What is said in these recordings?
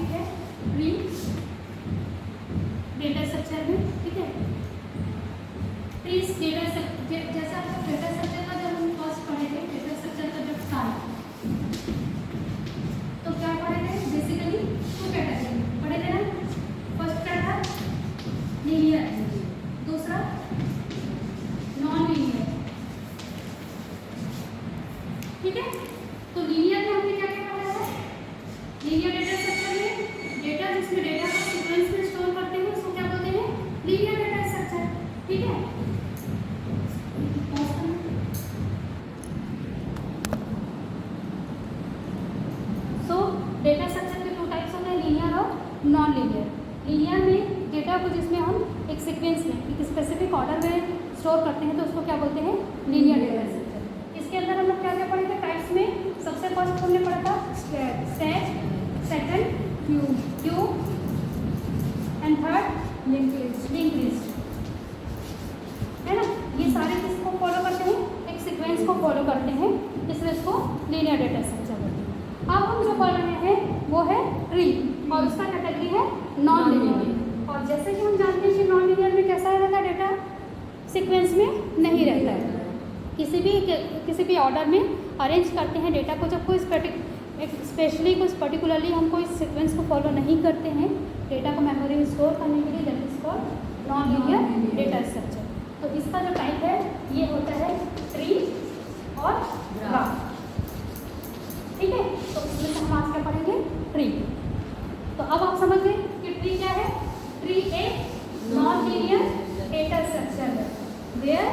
Topic है tree data structure में, ठीक है। ट्रीज डेटा जैसा आपको डेटा स्ट्रक्चर का जब हम फर्स्ट पढ़े थे, डेटा स्ट्रक्चर का जब स्टार्ट, तो क्या पढ़े थे? बेसिकली 2 कैटेगरी पढ़े थे ना। फर्स्ट क्या था? लीनियर, दूसरा नॉन लीनियर, ठीक है। तो लीनियर में हमने क्या क्या पढ़ा है? लीनियर डेटा स्ट्रक्चर में डेटा जिसमें डेटा को सीक्वेंस में स्टोर करते हैं उसको क्या बोलते हैं? लीनियर डेटा स्ट्रक्चर, ठीक है। सो डेटा स्ट्रक्चर के 2 टाइप्स होते हैं, लीनियर और नॉन लीनियर। लीनियर में डेटा को जिसमें हम एक सीक्वेंस में एक स्पेसिफिक ऑर्डर में स्टोर करते हैं तो उसको क्या बोलते हैं? Linear data structure. इसके अंदर हम लोग क्या क्या पढ़े थे टाइप्स में? सबसे फर्स्ट हमने पढ़ा था stack, second Q and third link list, है ना। ये सारे किसको फॉलो करते हैं? एक सीक्वेंस को फॉलो करते हैं, इसलिए इसको लीनियर डेटा स्ट्रक्चर बोलते हैं। अब हम जो पढ़ रहे हैं वो है ट्री और उसका कैटेगरी है नॉन लीनियर। और जैसे कि हम जानते हैं कि नॉन लीनियर में कैसा रहता है? डेटा सीक्वेंस में नहीं रहता है। किसी भी ऑर्डर में अरेंज करते हैं डेटा को, जब कोई स्पेशली कुछ पर्टिकुलरली हम कोई सीक्वेंस को फॉलो नहीं करते हैं डेटा को मेमोरी में स्टोर करने के लिए, that is called non linear data structure. तो इसका जो टाइप है ये होता है ट्री और ग्राफ, ठीक है। तो इसमें हम आज क्या पढ़ेंगे? ट्री। तो अब आप समझ गए कि ट्री क्या है? ट्री एक नॉन लीनियर डेटा स्ट्रक्चर है where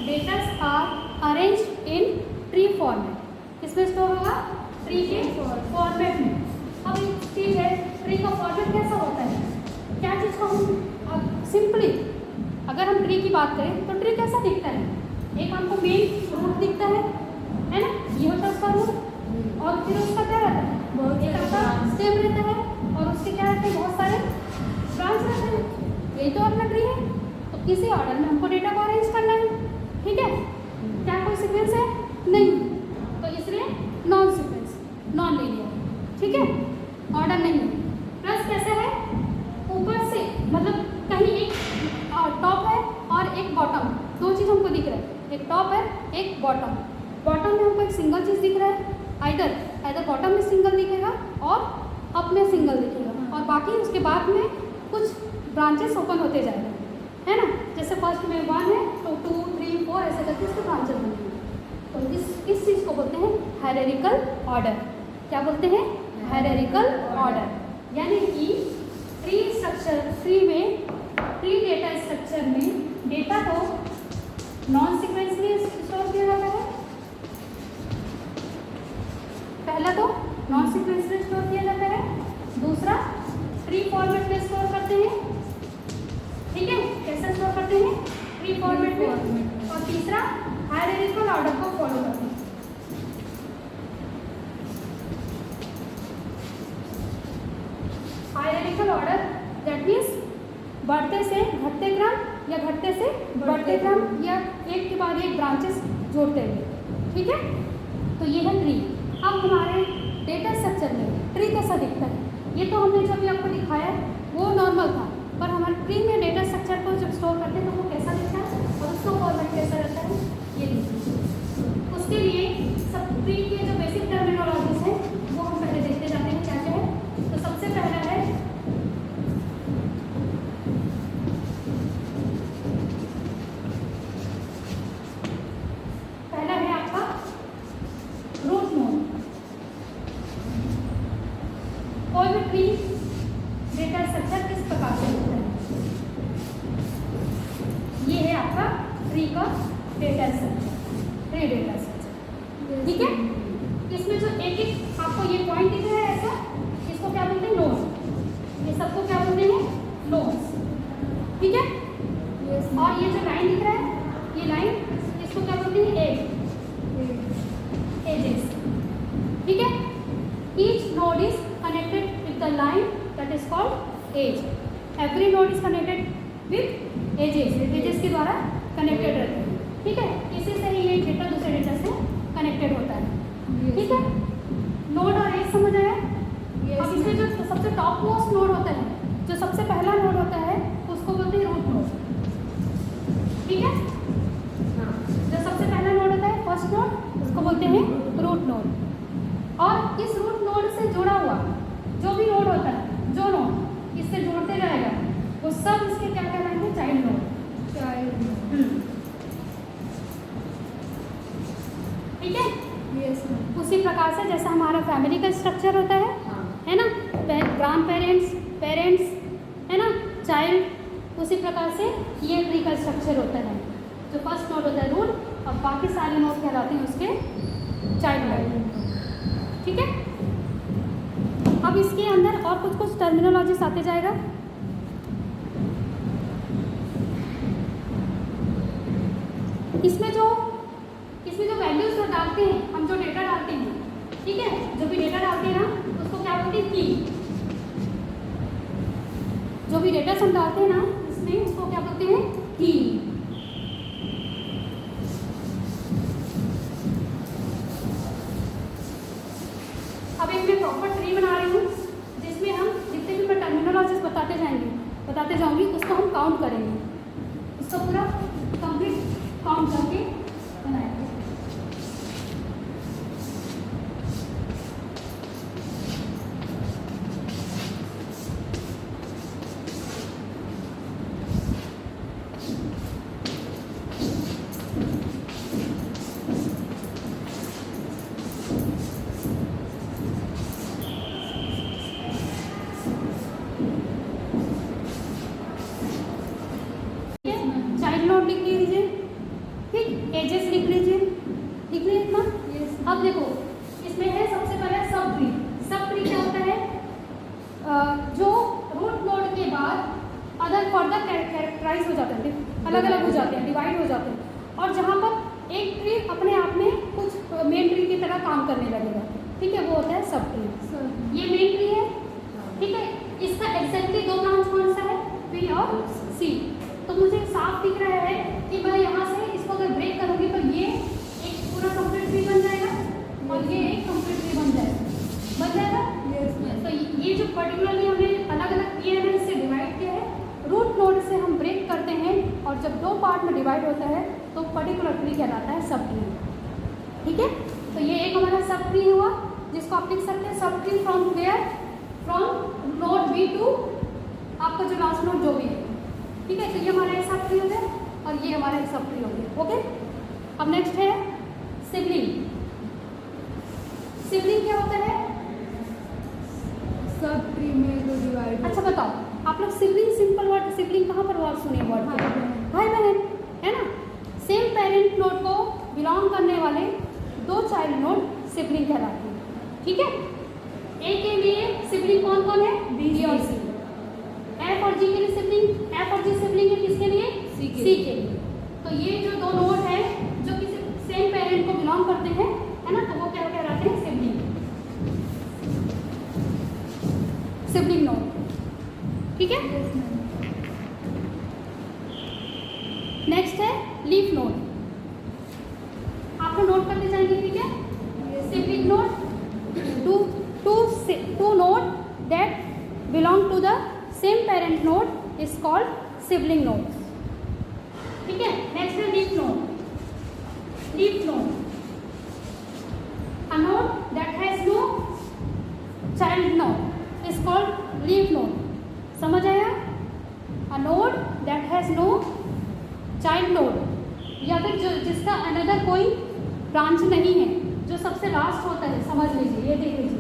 data are arranged in tree format. किसमें स्टोर होगा? ट्री के फॉर्मेट में। अब एक चीज है, ट्री का फॉर्मेट कैसा होता है? क्या चीज़ को हम सिंपली अगर हम ट्री की बात करें तो ट्री कैसा दिखता है? एक हमको मेन रूट दिखता है ना, ये होता है उसका रूट, और फिर उसका क्या रहता है? एक आपका स्टेम रहता है और उसके क्या रहते हैं? बहुत सारे ब्रांच रहते हैं। यही तो अपना ट्री है। तो किसी ऑर्डर में हमको डेटा को अरेंज करना है, ठीक है। क्या कोई सीक्वेंस है? नहीं, तो इसलिए नॉन सीक्वेंस, नॉन लीनियर, ठीक है। ऑर्डर नहीं है। प्लस कैसे है? ऊपर से मतलब कहीं एक टॉप है और एक बॉटम, 2 चीज़ हमको दिख रहा है। एक टॉप है, एक बॉटम। बॉटम में हमको एक सिंगल चीज़ दिख रहा है, आइदर बॉटम में सिंगल दिखेगा और अप में सिंगल दिखेगा, और बाकी उसके बाद में कुछ ब्रांचेस ओपन होते जाएंगे, है ना। जैसे फर्स्ट में 1 है तो 2, 3, 4 ऐसे करके उसके ब्रांचेस बनेंगे। तो इस चीज़ को बोलते हैं हायरार्किकल ऑर्डर। क्या बोलते हैं? Hierarchical order. यानी कि ट्री डेटा स्ट्रक्चर में डेटा को नॉन सीक्वेंसली स्टोर किया जाता है। पहला तो नॉन सीक्वेंसली स्टोर किया जाता है, दूसरा ट्री फॉर्मेट में स्टोर करते हैं, ठीक है। कैसे स्टोर करते हैं? ट्री फॉर्मेट में। और तीसरा हायरार्किकल ऑर्डर को फॉलो करते हैं। हायरार्किकल ऑर्डर दैट मीन्स बढ़ते से घटते क्रम या घटते से बढ़ते क्रम या एक के बाद एक ब्रांचेस जोड़ते हुए, ठीक है। तो ये है ट्री। अब हमारे डेटा स्ट्रक्चर में ट्री कैसा दिखता है? ये तो हमने जो भी आपको दिखाया वो नॉर्मल था, पर हमारे ट्री में डेटा स्ट्रक्चर को जब स्टोर करते हैं तो वो कैसा दिखता है और उसका फॉर्मेट कैसा रहता है, ये देखिए। उसके लिए सब ट्री के जो बेसिक टर्मिनोलॉजीज हैं वो हम पहले देखते जाते हैं क्या क्या है। तो सबसे पहला है आपका रूट नोड। कोई भी ट्री डेटा स्ट्रक्चर किस प्रकार से होता है? ये है आपका ट्री का data structure, tree data structure, ठीक है। इसमें जो एक आपको ये पॉइंट दिख रहा है ऐसा, इसको क्या बोलते हैं? नोड। ये सबको क्या बोलते हैं? नोड्स, ठीक है। और ये जो लाइन दिख रहा है, ये लाइन इसको क्या बोलते हैं? एजेस, ठीक है। Each node is connected with the line that is called edge. Every node is connected with edges के द्वारा कनेक्टेड रहते हैं, ठीक है। इसी से ही एक डेटा दूसरे डेटा से कनेक्टेड होता है, ठीक है। नोड और एज समझ आया? अब इसमें जो सबसे टॉप टॉप मोस्ट नोड होता है, जो सबसे पहला नोड होता है उसको बोलते हैं रूट नोड। ठीक है, जो सबसे पहला नोड होता है फर्स्ट नोड उसको बोलते हैं रूट नोड। और इस रूट नोड से जुड़ा हुआ जो भी नोड होता है, जो नोड इससे जोड़ते रहेगा वो सब इसके क्या कहलाएंगे, चाइल्ड नोड। ठीक है, उसी प्रकार से जैसा हमारा फैमिली का स्ट्रक्चर होता है ना, ग्रैंड पेरेंट्स, पेरेंट्स, है ना, चाइल्ड, उसी प्रकार से ये ट्री का स्ट्रक्चर होता है। जो फर्स्ट नोड होता है रूट और बाकी सारे नोड कहलाते हैं उसके चाइल्ड नोड। ठीक है, अब इसके अंदर और कुछ टर्मिनोलॉजीज आते जाएगा। इसमें जो वैल्यूज जो डालते हैं, हम जो डेटा डालते हैं, ठीक है, जो भी डेटा डालते हैं ना उसको क्या बोलते हैं, की। जो भी डेटा हम डालते हैं ना इसमें उसको क्या बोलते हैं, की। अब एक मैं प्रॉपर ट्री बना रही हूँ जिसमें हम जितने भी मैं टर्मिनोलॉजीज बताते जाऊंगी उसको हम काउंट करेंगे, उसको पूरा कंप्लीट काउंट करके बनाएंगे। अब देखो इसमें है सबसे पहले सब ट्री। सब ट्री क्या होता है, जो रूट नोड के बाद अदर फर्दर कैरेक्टराइज हो जाते हैं, अलग अलग हो जाते हैं, डिवाइड हो जाते हैं, और जहाँ पर एक ट्री अपने आप में कुछ मेन ट्री की तरह काम करने लगेगा, ठीक है, वो होता है सब ट्री। ये मेन ट्री है, ठीक है, इसका एग्जैक्टली दो ब्रांच कौन सा है, बी और सी। तो मुझे साफ दिख रहा है कि मैं यहाँ से इसको अगर ब्रेक करूँगी तो ये एक पूरा कंप्लीट ट्री बन जाएगा और ये एक कंप्लीट ट्री बन जाएगा। तो ये जो पर्टिकुलरली हमने अलग अलग किए हैं, इससे डिवाइड किया है। रूट नोड से हम ब्रेक करते हैं और जब दो पार्ट में डिवाइड होता है तो पर्टिकुलर ट्री कहलाता है सब ट्री। ठीक है, तो ये एक हमारा सब ट्री हुआ जिसको आप लिख सकते हैं sub tree from where, from node B to आपका जो लास्ट नोड जो भी है। ठीक है, तो ये हमारा एक सब ट्री हो गया और ये हमारा एक सब ट्री हो गया। ओके, अब नेक्स्ट है सिबलिंग। सिबलिंग क्या होता है, सब ट्री में जो डिवाइड। अच्छा बताओ, आप लोग सिबलिंग, सिंपल वर्ड सिबलिंग कहाँ पर वर्ड सुने, वर्ड भाई बहन, है ना। सेम पेरेंट नोड को बिलोंग करने वाले दो चाइल्ड नोड सिबलिंग कहलाते हैं। ठीक है, ए के लिए सिबलिंग कौन कौन है, बी और सी। एफ और जी के लिए सिबलिंग, एफ और जी सिबलिंग है किसके लिए, सी के लिए। तो ये जो दो नोड है जो किसी सेम पेरेंट को बिलोंग करते हैं, है ना, तो वो क्या कहलाते हैं, सिबलिंग, सिबलिंग नोड। ठीक है, नेक्स्ट है लीफ नोड। आप लोग नोट करते जाएंगे, ठीक है। Sibling node, two node that belong to the same parent node is called sibling nodes. ठीक है, नेक्स्ट है leaf node. Leaf node, a node that has no child node is called leaf node. समझ आया, a node that has no child node, या फिर जो जिसका another कोई ब्रांच नहीं है, जो सबसे लास्ट होता है, समझ लीजिए, ये देख लीजिए,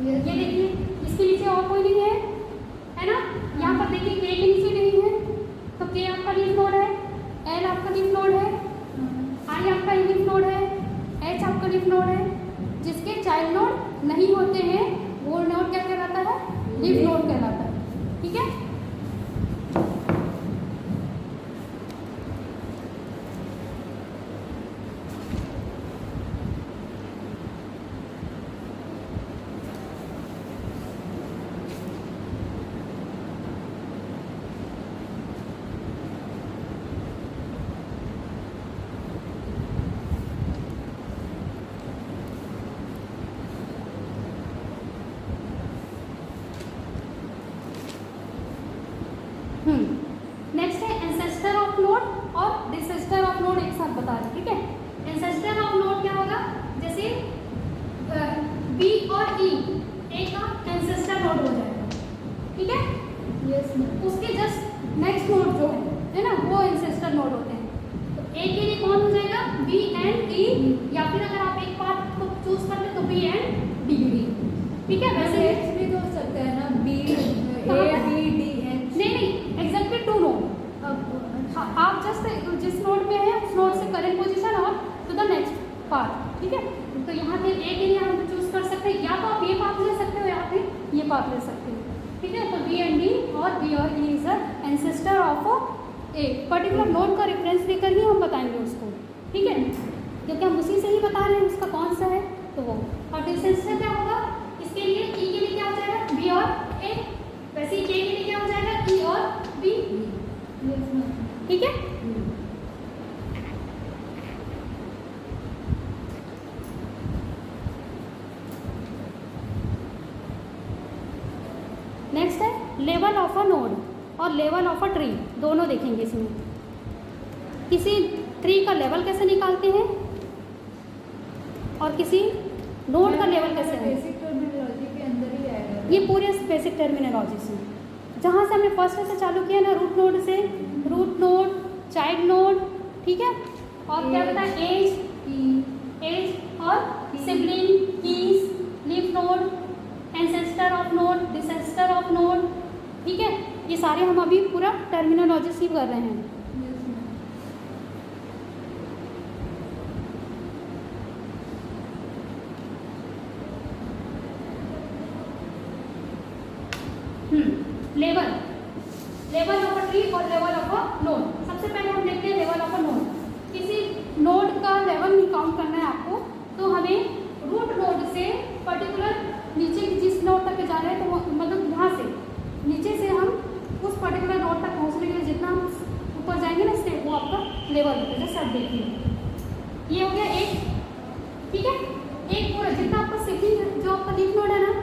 ये देखिए, इसके नीचे और कोई नहीं है ना। यहाँ पर देखिए के के नीचे नहीं है, तो के आपका लीफ नोड है, एल आपका लीफ नोड है, आई आपका लीफ नोड है, एच आपका लीफ नोड है। जिसके चाइल्ड नोड नहीं होते हैं वो नोड क्या कहलाता है, लीफ नोड कहलाता है। ठीक है, नेक्स्ट है एंसेस्टर ऑफ नोड और डिसेस्टर ऑफ नोड एक साथ बता रहे, ठीक है। एंसेस्टर ऑफ नोड क्या होगा, जैसे बी और ई ए का एंसेस्टर नोड हो जाएगा, ठीक है। Yes ma'am. उसके जस्ट नेक्स्ट नोड जो है ना, वो एंसेस्टर नोड होते हैं। तो ए के लिए कौन हो जाएगा, बी एंड ई, या फिर अगर आप एक पार्ट को चूज करते तो बी एंड डी, ठीक है। वैसे एच भी तो हो सकता है ना, B A B D H. नहीं, एग्जैक्टली टू नोड। आप जस्ट जिस नोड में है उस नोड से करेंट पोजीशन और टू द नेक्स्ट पार्ट, ठीक है। तो यहाँ पे ए के लिए हम चूज कर सकते हैं, या तो आप ये पाथ ले सकते हो या फिर ये पाथ ले सकते हो, ठीक है। तो बी एंड डी और बी और E is ancestor of A. Particular node का रेफरेंस लेकर ही हम बताएंगे उसको, ठीक है, क्योंकि हम उसी से ही बता रहे हैं उसका कौन सा है तो वो। और डिसेस्टर क्या होगा, इसके लिए ई के लिए क्या हो जाएगा, बी और ए। वैसे ही के लिए क्या हो जाएगा, ई और बी, ठीक है। नेक्स्ट है लेवल ऑफ अ नोड और लेवल ऑफ अ ट्री, दोनों देखेंगे इसमें। किसी ट्री का लेवल कैसे निकालते हैं और किसी नोड का लेवल कैसे है, बेसिक टर्मिनोलॉजी के अंदर ही आएगा ये पूरे बेसिक टर्मिनोलॉजी से। जहाँ से हमने फर्स्ट से चालू किया ना, रूट नोड से, रूट नोड, चाइल्ड नोड, ठीक है। और क्या बताया, एज और sibling, keys, leaf node, ancestor of node, disaster of node, ठीक है। ये सारे हम अभी पूरा टर्मिनोलॉजी से कर रहे हैं। लेवल ऑफ अ ट्री और लेवल ऑफ अ नोड। सबसे पहले हम देखते हैं लेवल ऑफ अ नोड। किसी नोड का लेवल काउंट करना है आपको, तो हमें रूट नोड से पर्टिकुलर नीचे जिस नोड तक जा रहे हैं, तो मतलब यहाँ से नीचे से हम उस पर्टिकुलर नोड तक पहुँचने के लिए जितना हम ऊपर जाएंगे ना स्टेप, वो आपका लेवल होता है। जैसे आप देखिए, ये हो गया एक, ठीक है। एक पूरा जितना आपका सिबलिंग जो आपका लीफ नोड है ना,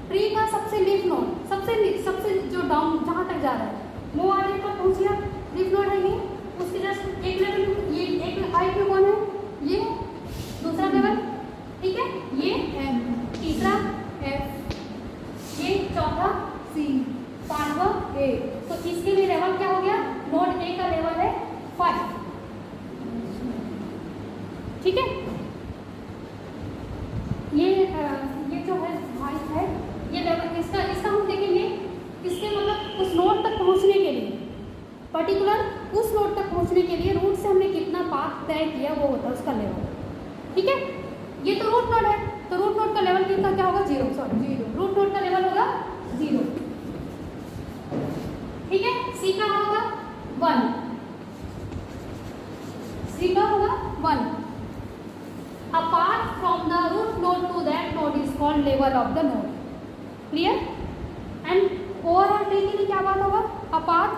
ट्री का सबसे लीफ नोड, सबसे जो डाउन जहाँ तक जा रहा है वो वाले पर पहुँच गया, लीफ नोड है ये। उसके जस्ट एक लेवल, ये एक हाइट में कौन है, ये दूसरा लेवल, ठीक है। ये एम, तीसरा एफ, ये चौथा, सी, पांचवा ए। तो इसके लिए लेवल क्या हो गया, नोड ए का लेवल है 5, ठीक है। ये जो है हाइट है, ये लेवल इसका हम देखेंगे, इसके मतलब उस नोड तक पहुंचने के लिए, पर्टिकुलर उस नोड तक पहुंचने के लिए रूट से हमने कितना पाथ तय किया, वो होता है उसका लेवल, ठीक है। ये तो रूट नोड है, तो रूट नोड का लेवल कितना क्या होगा, 0, सॉरी 0। रूट नोड का लेवल होगा 0, ठीक है। सी का होगा 1, सी का होगा 1। Apart from the root node to that node is called level of the node. Clear? And overall tree के लिए क्या बात होगा, apart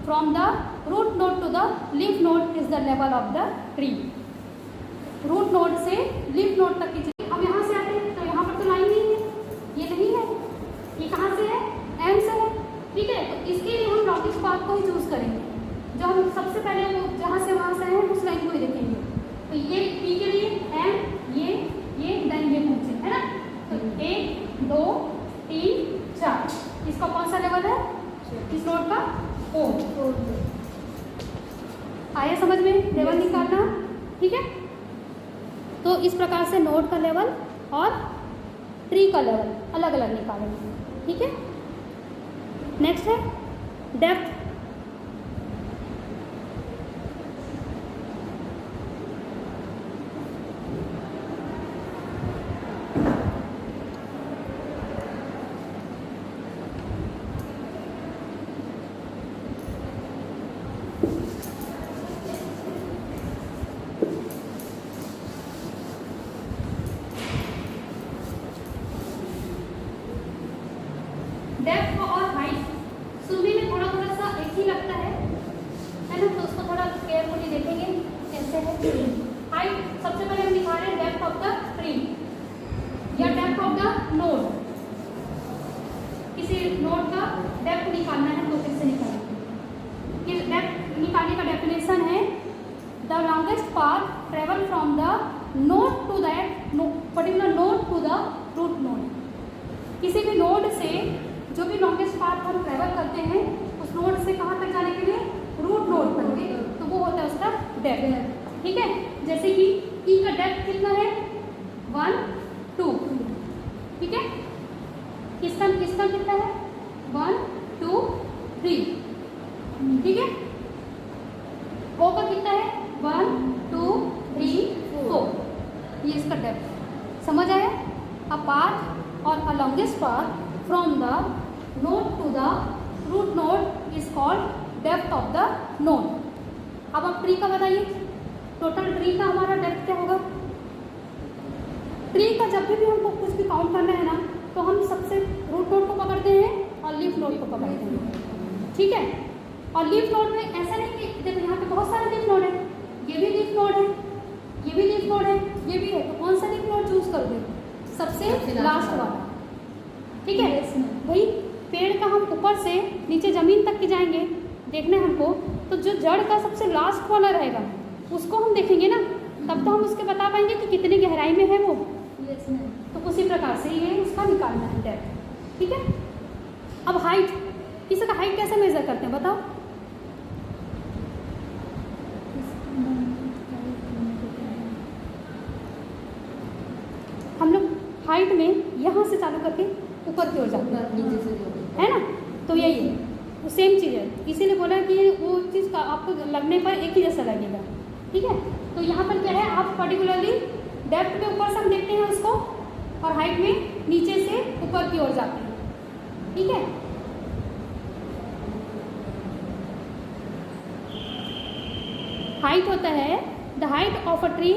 from the root node to the leaf node is the level of the tree. root node से leaf node तक की चीज़। अब यहाँ से आते हैं तो यहाँ पर तो लाइन नहीं है, ये नहीं है, ये कहाँ से है, M से है, ठीक है। तो इसके लिए हम लॉजिक पाथ को ही चूज करेंगे, जो हम सबसे पहले वो जहाँ से वहाँ से आए हैं उस लाइन को ही देखेंगे। तो ये P के लिए M, ये देन ये पहुंचे, है ना। तो 1 2 3 4, इसका कौन सा लेवल है, इस नोड का 4। आया समझ में, लेवल निकालना, ठीक है। तो इस प्रकार से नोड का लेवल और ट्री का लेवल अलग अलग निकालेंगे, ठीक है। नेक्स्ट है डेप्थ। डेप्थ और हाइट सुनने में थोड़ा सा एक ही लगता है ना, तो उसको थोड़ा केयरफुली देखेंगे कैसे है। हाइट सबसे पहले हम दिखा रहे हैं डेप्थ ऑफ द ट्री या डेप्थ ऑफ द नोड। किसी नोड का डेप्थ निकालना है तो कैसे निकालेंगे, कि डेप्थ निकालने का डेफिनेशन है the longest path travel from the node to that particular node to the root node. किसी भी नोड से जो भी लॉन्गेस्ट पाथ हम ट्रेवल करते हैं उस नोड से कहाँ तक जाने के लिए रूट नोड पर के, तो वो होता है उसका डेप्थ। ठीक है, जैसे कि ई का डेप्थ कितना है 1 2, ठीक है, किसका कितना है 1 2 3, ठीक है, ओ का कितना है 1 2 3 4, ये इसका डेप्थ। समझ आया? अ पाथ और a longest path from the node to the root node is called depth of the node. अब आप ट्री का बताइए, टोटल ट्री का हमारा डेप्थ क्या होगा? ट्री का जब भी हमको कुछ भी काउंट करना है ना, तो हम सबसे रूट नोड को पकड़ते हैं और लीफ नोड को पकड़ते हैं। ठीक है, और लीफ नोड में ऐसा नहीं कि देखो यहाँ पे बहुत सारे लीफ नोड है, ये भी लीफ नोड है, ये भी लीफ नोड है, ये भी है, तो कौन सा लीफ नोड चूज करोगे? सबसे लास्ट वाला। ठीक है भाई, पेड़ का हम ऊपर से नीचे ज़मीन तक के जाएंगे देखने हमको, तो जो जड़ का सबसे लास्ट वाला रहेगा उसको हम देखेंगे ना, तब तो हम उसके बता पाएंगे कि कितनी गहराई में है वो। तो उसी प्रकार से ये उसका निकालना है डेप्थ। ठीक है, अब हाइट, किसी का हाइट कैसे मेजर करते हैं बताओ? हम लोग हाइट में यहाँ से चालू करके ऊपर की ओर जाते हैं, है ना? तो यही है, वो सेम चीज़ है, इसीलिए बोला कि वो चीज़ का आपको लगने पर एक ही जैसा लगेगा। ठीक है, तो यहाँ पर क्या है, आप पर्टिकुलरली डेप्थ में ऊपर से हम देखते हैं उसको, और हाइट में नीचे से ऊपर की ओर जाते हैं। ठीक है, हाइट होता है the height of a tree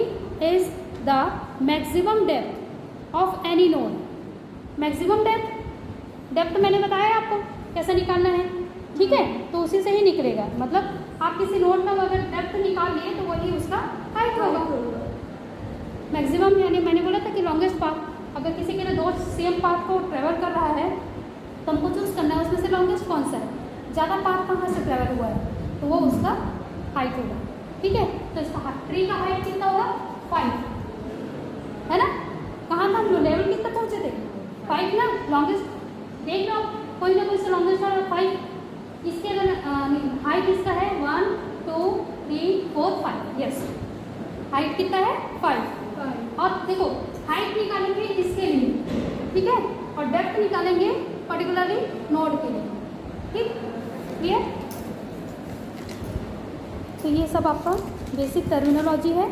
is the maximum depth of any node. Maximum depth मैंने बताया आपको कैसे निकालना है। ठीक है, तो उसी से ही निकलेगा, मतलब आप किसी नोड का अगर डेप्थ निकाल लिए तो वही उसका हाइट होगा। मैक्सिमम यानी मैंने बोला था कि लॉन्गेस्ट पाथ, अगर किसी के लिए दो सेम पाथ को ट्रेवल कर रहा है तो हमको चूज करना है उसमें से लॉन्गेस्ट कौन सा है, ज़्यादा पाथ कहाँ से ट्रेवल हुआ है, तो वो उसका हाइट होगा। ठीक है, तो इसका ट्री का हाइट कितना होगा 5, है ना? कहाँ था हम लोग, लेवल कितना पहुँचे थे 5 ना, लॉन्गेस्ट देख लो कोई ना कोई से लॉन्गेस्ट वाला 5। इसके अगर हाइट इसका है 1 2 3 4 5, यस, हाइट कितना है 5। और देखो हाइट निकालेंगे इसके लिए, ठीक है, और डेप्थ निकालेंगे पर्टिकुलरली नोड के लिए। ठीक, क्लियर? तो ये सब आपका बेसिक टर्मिनोलॉजी है।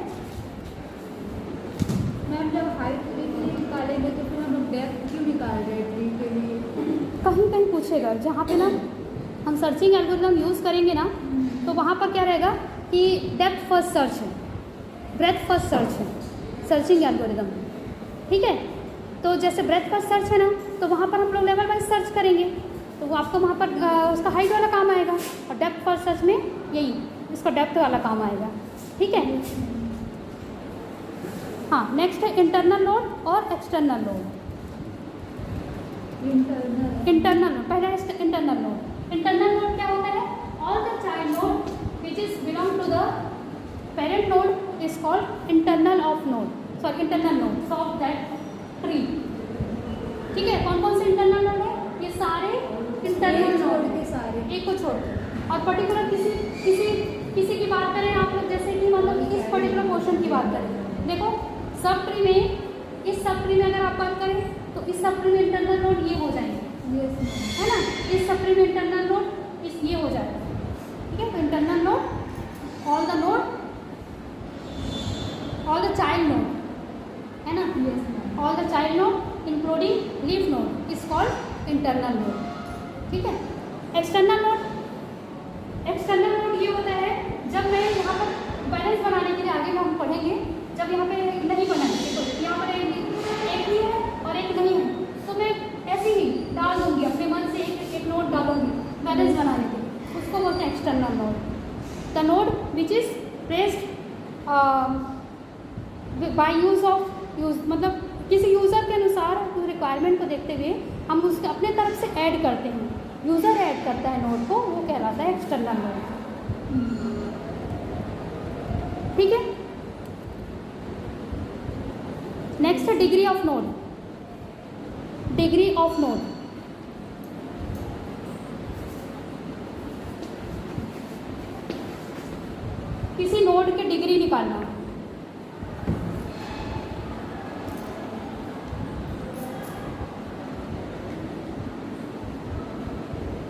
मैम जब हाइट ट्री के लिए निकालेंगे तो फिर हम लोग डेप्थ क्यों निकाल रहे हैं ट्री के लिए? कहीं कहीं पूछेगा, जहाँ पे ना हम सर्चिंग एल्गोरिथम यूज़ करेंगे ना, तो वहाँ पर क्या रहेगा कि डेप्थ फर्स्ट सर्च है, ब्रेथ फर्स्ट सर्च है सर्चिंग एल्गोरिथम। ठीक है, तो जैसे ब्रेथ फर्स्ट सर्च है ना, तो वहाँ पर हम लोग लेवल वाइज सर्च करेंगे, तो वो आपको वहाँ पर उसका हाइट वाला काम आएगा, और डेप्थ फर्स्ट सर्च में यही इसका डेप्थ वाला काम आएगा। ठीक है, हाँ, नेक्स्ट है इंटरनल नोड और एक्सटर्नल नोड। इंटरनल नोड, पहला है इंटरनल नोड। इंटरनल नोड क्या होता है? All the child node which is belong to the parent node is called internal of node, sorry internal node of that tree. ठीक है, कौन कौन से इंटरनल नोड है? ये सारे इंटरनल नोड के सारे, एक को छोड़ के। और पर्टिकुलर किसी की बात करें आप लोग, जैसे कि मतलब इस पर्टिकुलर पोर्शन की बात करें, देखो सब ट्री में, इस सब ट्री में अगर आप बात करें तो इस सब ट्री में इंटरनल नोड ये हो जाएंगे, है ना? इस सब ट्री में इंटरनल नोड इस ये हो जाएगा। ठीक है, तो internal node all the node, all the child node, है ना? All the child node including leaf node is called internal node. ठीक है, एक्सटर्नल नोड, एक्सटर्नल नोड ये होता है जब मैं यहाँ पर बैलेंस बनाने के लिए, आगे हम पढ़ेंगे, जब यहाँ पे नहीं बनाएंगे तो यहाँ पर एक ही है और एक नहीं है, तो मैं ऐसे ही डाल दूंगी अपने मन से, एक नोड डालूंगी बैलेंस बनाने के लिए, उसको बोलते हैं external node. The node which is placed by use of use, मतलब किसी यूज़र के अनुसार रिक्वायरमेंट को देखते हुए हम उसके अपने तरफ से ऐड करते हैं, यूज़र ऐड करता है नोड को, वो कहलाता है एक्सटर्नल नोड। ठीक है। नेक्स्ट है degree of node. Degree of node, किसी नोड की डिग्री निकालना।